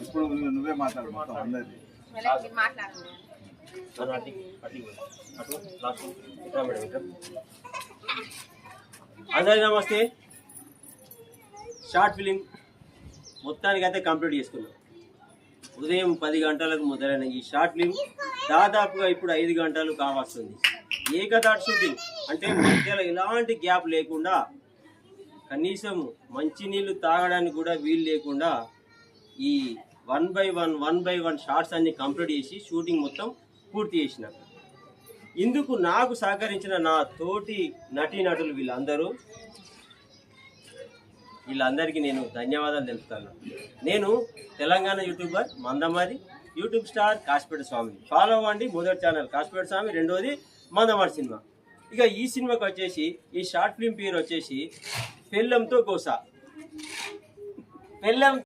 ఇప్పుడు నువ్వే మాట్లాడు మొత్తం అందరిది. అందరికీ నమస్తే. షార్ట్ ఫిలిం మొత్తానికైతే కంప్లీట్ చేసుకున్నాం. ఉదయం 10 గంటలకు మొదలైన ఈ షార్ట్ ఫిలిం దాదాపుగా ఇప్పుడు 5 గంటలు కావస్తుంది. ఏకదాట్ షూటింగ్ అంటే మధ్యలో ఎలాంటి గ్యాప్ లేకుండా, కనీసం మంచినీళ్ళు తాగడానికి కూడా వీలు లేకుండా ఈ 1 by 1 షార్ట్స్ అన్ని కంప్లీట్ చేసి షూటింగ్ మొత్తం పూర్తి చేసిన. ఇందుకు నాకు సహకరించిన నా తోటి నటీనటులు వీళ్ళందరికీ నేను ధన్యవాదాలు తెలుపుతాను. నేను Telangana YouTuber Mandamarri, YouTube star Kasipet Swamy. Follow అవ్వండి. మొదటి ఛానల్ కాశీపేట స్వామి, రెండోది మందమారి సినిమా. ఇక ఈ సినిమాకి వచ్చేసి ఈ షార్ట్ ఫిల్మ్ పేరు వచ్చేసి పెళ్ళంతో కోసా. పెళ్ళం